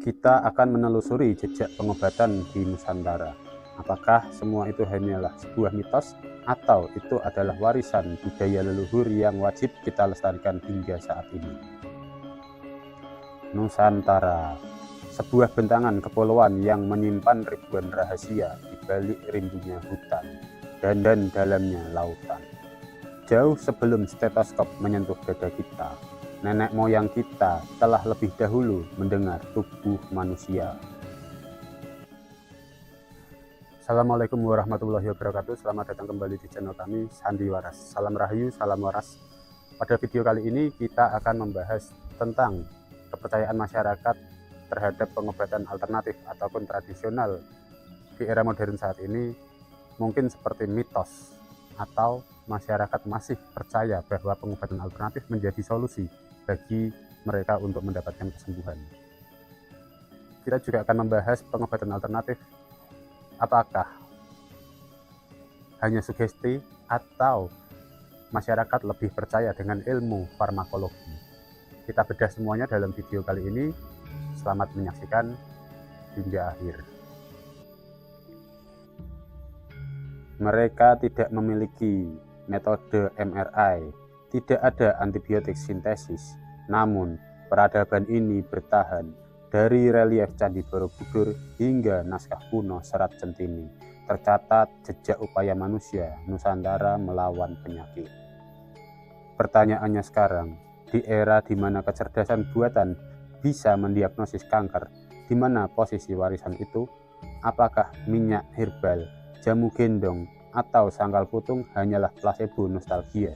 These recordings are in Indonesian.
Kita akan menelusuri jejak pengobatan di Nusantara. Apakah semua itu hanyalah sebuah mitos atau itu adalah warisan budaya leluhur yang wajib kita lestarikan hingga saat ini? Nusantara, sebuah bentangan kepulauan yang menyimpan ribuan rahasia di balik rindunya hutan dan dalamnya lautan. Jauh sebelum stetoskop menyentuh dada kita, nenek moyang kita telah lebih dahulu mendengar tubuh manusia. Assalamualaikum warahmatullahi wabarakatuh. Selamat datang kembali di channel kami, Sandi Waras. Salam Rahayu, salam waras. Pada video kali ini kita akan membahas tentang kepercayaan masyarakat terhadap pengobatan alternatif ataupun tradisional di era modern saat ini. Mungkin seperti mitos atau masyarakat masih percaya bahwa pengobatan alternatif menjadi solusi bagi mereka untuk mendapatkan kesembuhan. Kita juga akan membahas pengobatan alternatif, apakah hanya sugesti atau masyarakat lebih percaya dengan ilmu farmakologi. Kita bedah semuanya dalam video kali ini. Selamat menyaksikan hingga akhir. Mereka tidak memiliki metode MRI, tidak ada antibiotik sintesis. Namun, peradaban ini bertahan dari relief Candi Borobudur hingga naskah kuno Serat Centini. Tercatat jejak upaya manusia Nusantara melawan penyakit. Pertanyaannya sekarang, di era di mana kecerdasan buatan bisa mendiagnosis kanker, di mana posisi warisan itu? Apakah minyak herbal, jamu gendong, atau sangkal putung hanyalah placebo nostalgia?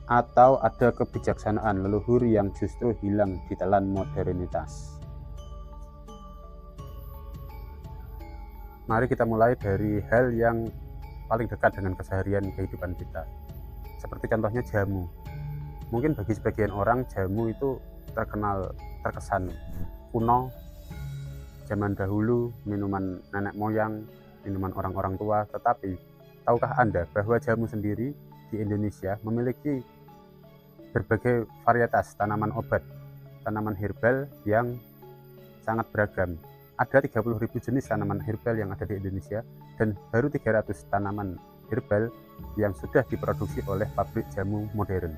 Atau ada kebijaksanaan leluhur yang justru hilang ditelan modernitas? Mari kita mulai dari hal yang paling dekat dengan keseharian kehidupan kita. Seperti contohnya jamu. Mungkin bagi sebagian orang jamu itu terkesan kuno, zaman dahulu, minuman nenek moyang, minuman orang-orang tua. Tetapi tahukah Anda bahwa jamu sendiri di Indonesia memiliki berbagai varietas tanaman obat, tanaman herbal yang sangat beragam. Ada 30.000 jenis tanaman herbal yang ada di Indonesia, dan baru 300 tanaman herbal yang sudah diproduksi oleh pabrik jamu modern.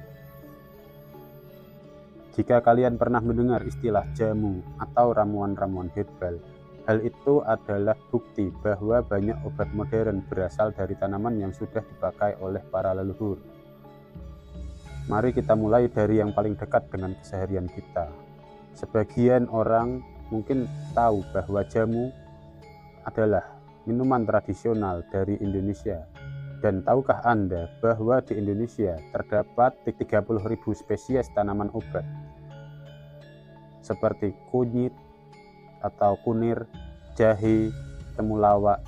Jika kalian pernah mendengar istilah jamu atau ramuan-ramuan herbal, hal itu adalah bukti bahwa banyak obat modern berasal dari tanaman yang sudah dipakai oleh para leluhur. Mari kita mulai dari yang paling dekat dengan keseharian kita. Sebagian orang mungkin tahu bahwa jamu adalah minuman tradisional dari Indonesia. Dan tahukah Anda bahwa di Indonesia terdapat 30.000 spesies tanaman obat seperti kunyit atau kunir, jahe, temulawak.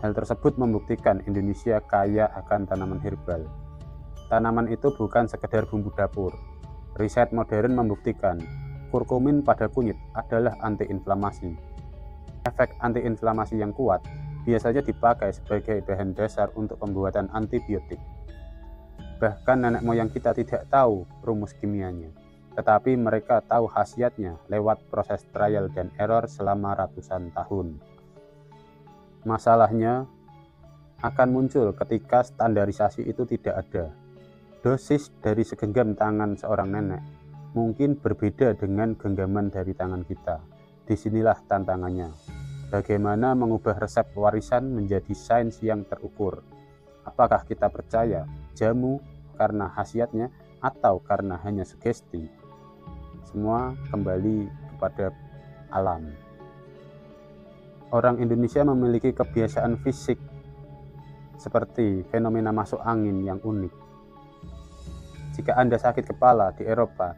Hal tersebut membuktikan Indonesia kaya akan tanaman herbal. Tanaman itu bukan sekedar bumbu dapur. Riset modern membuktikan kurkumin pada kunyit adalah antiinflamasi. Efek antiinflamasi yang kuat biasanya dipakai sebagai bahan dasar untuk pembuatan antibiotik. Bahkan nenek moyang kita tidak tahu rumus kimianya, tetapi mereka tahu khasiatnya lewat proses trial dan error selama ratusan tahun. Masalahnya akan muncul ketika standarisasi itu tidak ada. Dosis dari segenggam tangan seorang nenek mungkin berbeda dengan genggaman dari tangan kita. Disinilah tantangannya. Bagaimana mengubah resep warisan menjadi sains yang terukur? Apakah kita percaya jamu karena khasiatnya atau karena hanya sugesti? Semua kembali kepada alam. Orang Indonesia memiliki kebiasaan fisik seperti fenomena masuk angin yang unik. Jika Anda sakit kepala di Eropa,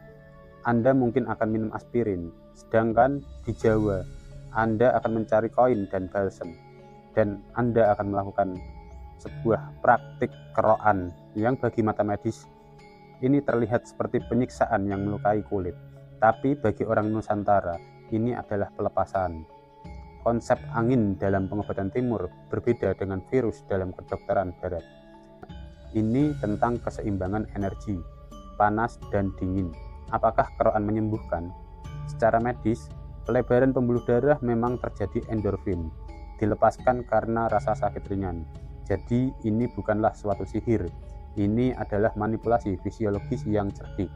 Anda mungkin akan minum aspirin, sedangkan di Jawa Anda akan mencari koin dan balsem, dan Anda akan melakukan sebuah praktik kerokan yang bagi mata medis ini terlihat seperti penyiksaan yang melukai kulit. Tapi bagi orang Nusantara, ini adalah pelepasan. Konsep angin dalam pengobatan timur berbeda dengan virus dalam kedokteran barat. Ini tentang keseimbangan energi, panas dan dingin. Apakah kerokan menyembuhkan? Secara medis, pelebaran pembuluh darah memang terjadi endorfin, dilepaskan karena rasa sakit ringan. Jadi ini bukanlah suatu sihir, ini adalah manipulasi fisiologis yang cerdik.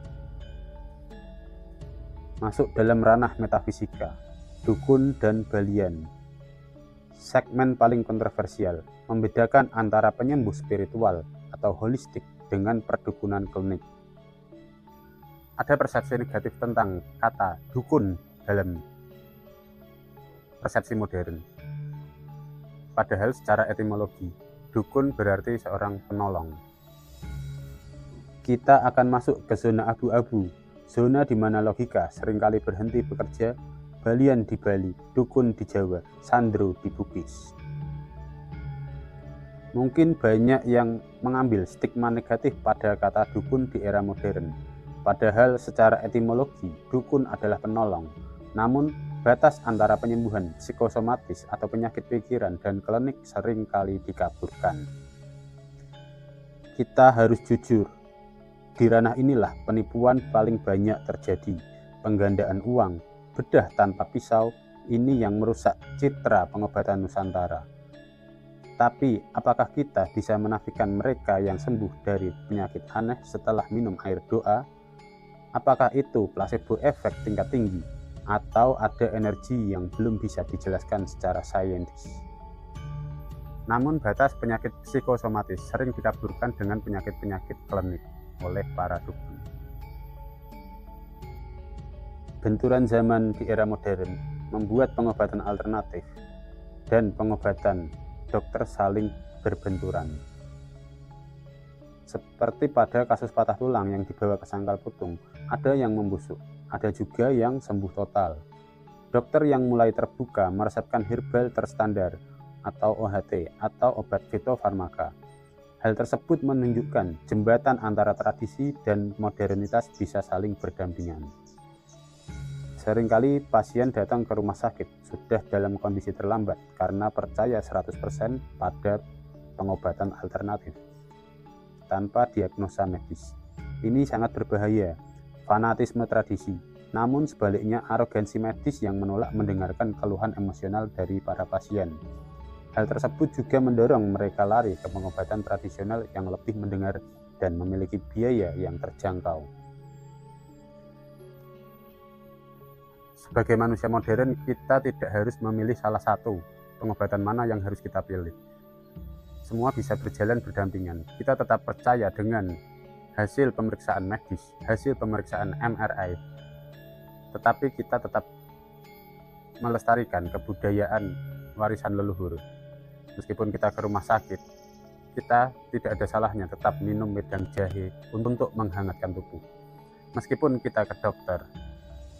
Masuk dalam ranah metafisika, dukun dan balian. Segmen paling kontroversial, membedakan antara penyembuh spiritual atau holistik dengan perdukunan klinik. Ada persepsi negatif tentang kata dukun dalam persepsi modern. Padahal secara etimologi, dukun berarti seorang penolong. Kita akan masuk ke zona abu-abu, zona di mana logika seringkali berhenti bekerja, balian di Bali, dukun di Jawa, sandro di Bugis. Mungkin banyak yang mengambil stigma negatif pada kata dukun di era modern. Padahal secara etimologi, dukun adalah penolong. Namun, batas antara penyembuhan psikosomatis atau penyakit pikiran dan klinik seringkali dikaburkan. Kita harus jujur, di ranah inilah penipuan paling banyak terjadi. Penggandaan uang, bedah tanpa pisau, ini yang merusak citra pengobatan Nusantara. Tapi, apakah kita bisa menafikan mereka yang sembuh dari penyakit aneh setelah minum air doa? Apakah itu placebo efek tingkat tinggi? Atau ada energi yang belum bisa dijelaskan secara saintis? Namun batas penyakit psikosomatis sering dikaburkan dengan penyakit-penyakit klinik oleh para dukun. Benturan zaman di era modern membuat pengobatan alternatif dan pengobatan dokter saling berbenturan. Seperti pada kasus patah tulang yang dibawa ke sangkal putung, ada yang membusuk, ada juga yang sembuh total. Dokter yang mulai terbuka meresepkan herbal terstandar atau OHT atau obat fitofarmaka. Hal tersebut menunjukkan jembatan antara tradisi dan modernitas bisa saling berdampingan. Seringkali pasien datang ke rumah sakit sudah dalam kondisi terlambat karena percaya 100% pada pengobatan alternatif tanpa diagnosa medis. Ini sangat berbahaya, fanatisme tradisi. Namun sebaliknya arogansi medis yang menolak mendengarkan keluhan emosional dari para pasien. Hal tersebut juga mendorong mereka lari ke pengobatan tradisional yang lebih mendengar dan memiliki biaya yang terjangkau. Sebagai manusia modern, kita tidak harus memilih salah satu pengobatan mana yang harus kita pilih. Semua bisa berjalan berdampingan. Kita tetap percaya dengan hasil pemeriksaan medis, hasil pemeriksaan MRI, tetapi kita tetap melestarikan kebudayaan warisan leluhur. Meskipun kita ke rumah sakit, kita tidak ada salahnya tetap minum wedang jahe untuk menghangatkan tubuh. Meskipun kita ke dokter,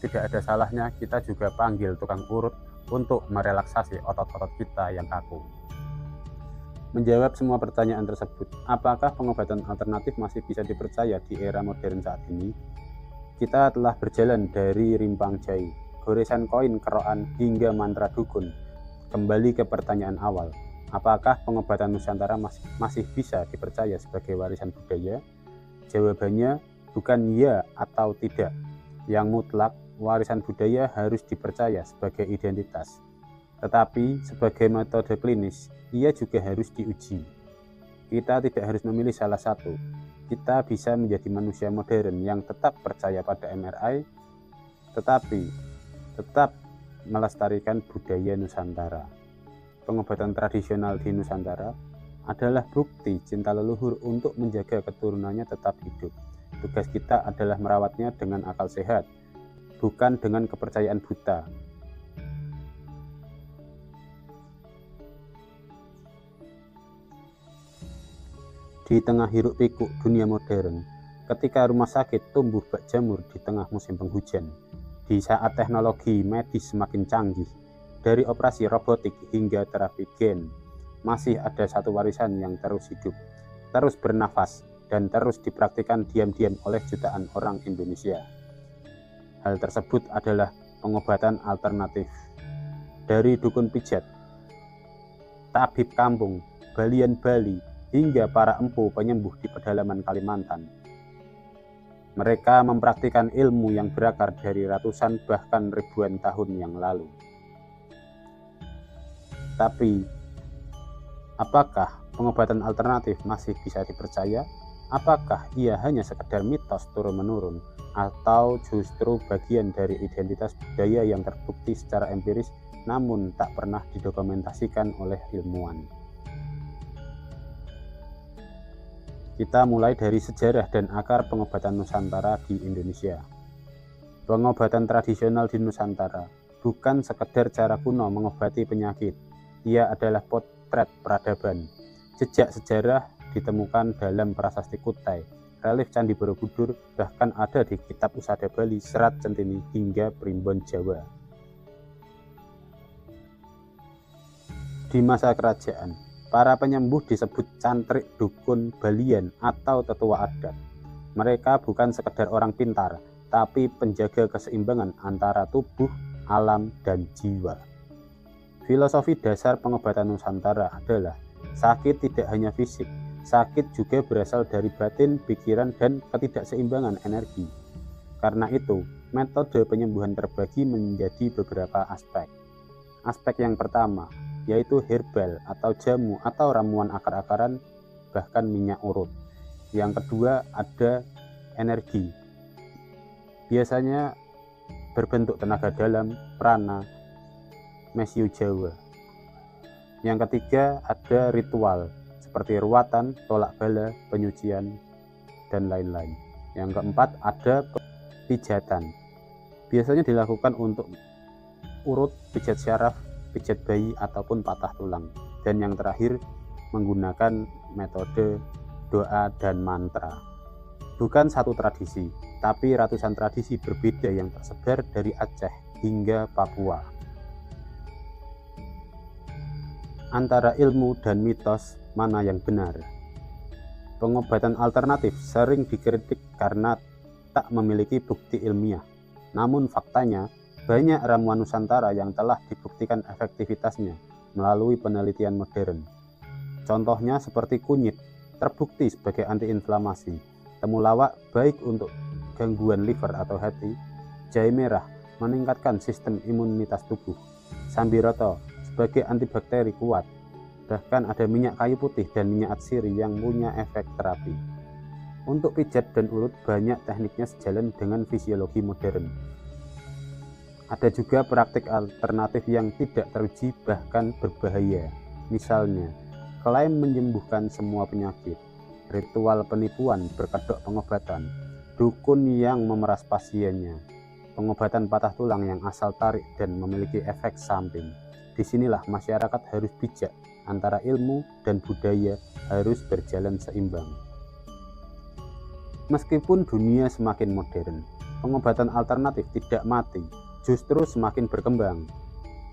tidak ada salahnya kita juga panggil tukang urut untuk merelaksasi otot-otot kita yang kaku. Menjawab semua pertanyaan tersebut, apakah pengobatan alternatif masih bisa dipercaya di era modern saat ini? Kita telah berjalan dari rimpang jai, goresan koin kerokan hingga mantra dukun. Kembali ke pertanyaan awal, apakah pengobatan Nusantara masih bisa dipercaya sebagai warisan budaya? Jawabannya bukan ya atau tidak. Yang mutlak, warisan budaya harus dipercaya sebagai identitas. Tetapi sebagai metode klinis, ia juga harus diuji. Kita tidak harus memilih salah satu. Kita bisa menjadi manusia modern yang tetap percaya pada MRI, tetapi tetap melestarikan budaya Nusantara. Pengobatan tradisional di Nusantara adalah bukti cinta leluhur untuk menjaga keturunannya tetap hidup. Tugas kita adalah merawatnya dengan akal sehat, bukan dengan kepercayaan buta. Di tengah hiruk pikuk dunia modern, ketika rumah sakit tumbuh bak jamur di tengah musim penghujan, di saat teknologi medis semakin canggih, dari operasi robotik hingga terapi gen, masih ada satu warisan yang terus hidup, terus bernafas, dan terus dipraktikkan diam-diam oleh jutaan orang Indonesia. Hal tersebut adalah pengobatan alternatif. Dari dukun pijat, tabib kampung, balian Bali, hingga para empu penyembuh di pedalaman Kalimantan. Mereka mempraktikkan ilmu yang berakar dari ratusan bahkan ribuan tahun yang lalu. Tapi, apakah pengobatan alternatif masih bisa dipercaya? Apakah ia hanya sekedar mitos turun-menurun, atau justru bagian dari identitas budaya yang terbukti secara empiris namun tak pernah didokumentasikan oleh ilmuwan? Kita mulai dari sejarah dan akar pengobatan Nusantara di Indonesia. Pengobatan tradisional di Nusantara bukan sekedar cara kuno mengobati penyakit. Ia adalah potret peradaban. Jejak sejarah ditemukan dalam prasasti Kutai, relief Candi Borobudur, bahkan ada di kitab Usada Bali, Serat Centini, hingga Primbon Jawa. Di masa kerajaan, para penyembuh disebut cantrik, dukun, balian, atau tetua adat. Mereka bukan sekedar orang pintar, tapi penjaga keseimbangan antara tubuh, alam, dan jiwa. Filosofi dasar pengobatan Nusantara adalah sakit tidak hanya fisik, sakit juga berasal dari batin, pikiran, dan ketidakseimbangan energi. Karena itu, metode penyembuhan terbagi menjadi beberapa aspek. Aspek yang pertama, yaitu herbal atau jamu atau ramuan akar-akaran, bahkan minyak urut. Yang kedua, ada energi. Biasanya berbentuk tenaga dalam, prana, Mesyu Jawa. Yang ketiga, ada ritual seperti ruatan, tolak bala, penyucian, dan lain-lain. Yang keempat, ada pijatan. Biasanya dilakukan untuk urut, pijat syaraf, pijat bayi, ataupun patah tulang. Dan yang terakhir, menggunakan metode doa dan mantra. Bukan satu tradisi, tapi ratusan tradisi berbeda yang tersebar dari Aceh hingga Papua. Antara ilmu dan mitos, mana yang benar? Pengobatan alternatif sering dikritik karena tak memiliki bukti ilmiah. Namun faktanya, banyak ramuan Nusantara yang telah dibuktikan efektivitasnya melalui penelitian modern. Contohnya seperti kunyit, terbukti sebagai antiinflamasi, temulawak baik untuk gangguan liver atau hati, jahe merah meningkatkan sistem imunitas tubuh, sambiroto sebagai antibakteri kuat, bahkan ada minyak kayu putih dan minyak atsiri yang punya efek terapi. Untuk pijat dan urut, banyak tekniknya sejalan dengan fisiologi modern. Ada juga praktik alternatif yang tidak teruji bahkan berbahaya. Misalnya, klaim menyembuhkan semua penyakit, ritual penipuan berkedok pengobatan, dukun yang memeras pasiennya, pengobatan patah tulang yang asal tarik dan memiliki efek samping. Disinilah masyarakat harus bijak, antara ilmu dan budaya harus berjalan seimbang. Meskipun dunia semakin modern, pengobatan alternatif tidak mati, justru semakin berkembang.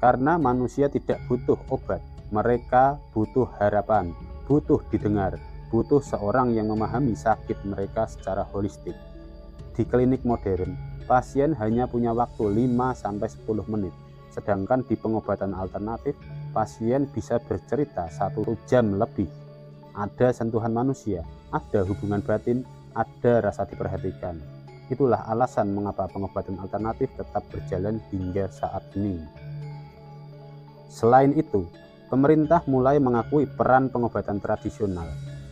Karena manusia tidak butuh obat, mereka butuh harapan, butuh didengar, butuh seorang yang memahami sakit mereka secara holistik. Di klinik modern, pasien hanya punya waktu 5-10 menit. Sedangkan di pengobatan alternatif, pasien bisa bercerita 1 jam lebih. Ada sentuhan manusia, ada hubungan batin, ada rasa diperhatikan. Itulah alasan mengapa pengobatan alternatif tetap berjalan hingga saat ini. Selain itu, pemerintah mulai mengakui peran pengobatan tradisional.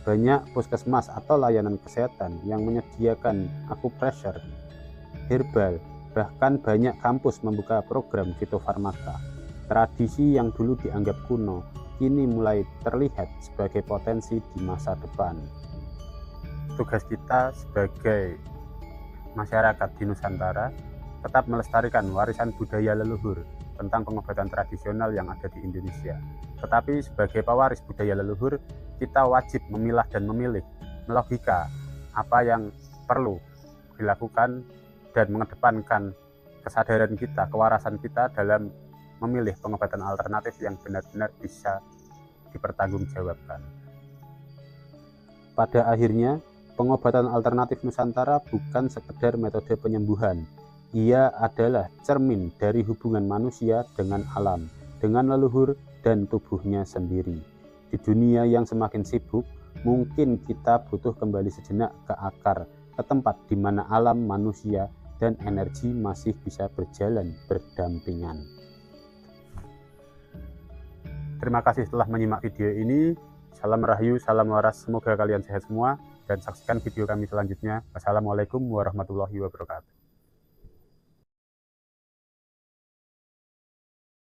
Banyak puskesmas atau layanan kesehatan yang menyediakan akupressure, herbal, bahkan banyak kampus membuka program fitofarmaka. Tradisi yang dulu dianggap kuno, kini mulai terlihat sebagai potensi di masa depan. Tugas kita sebagai masyarakat di Nusantara tetap melestarikan warisan budaya leluhur tentang pengobatan tradisional yang ada di Indonesia. Tetapi sebagai pewaris budaya leluhur, kita wajib memilah dan memilih, melogika apa yang perlu dilakukan dan mengedepankan kesadaran kita, kewarasan kita dalam memilih pengobatan alternatif yang benar-benar bisa dipertanggungjawabkan. Pada akhirnya, pengobatan alternatif Nusantara bukan sekedar metode penyembuhan. Ia adalah cermin dari hubungan manusia dengan alam, dengan leluhur dan tubuhnya sendiri. Di dunia yang semakin sibuk, mungkin kita butuh kembali sejenak ke akar, ke tempat di mana alam, manusia, dan energi masih bisa berjalan berdampingan. Terima kasih telah menyimak video ini. Salam Rahayu, salam waras, semoga kalian sehat semua, dan saksikan video kami selanjutnya. Wassalamualaikum warahmatullahi wabarakatuh.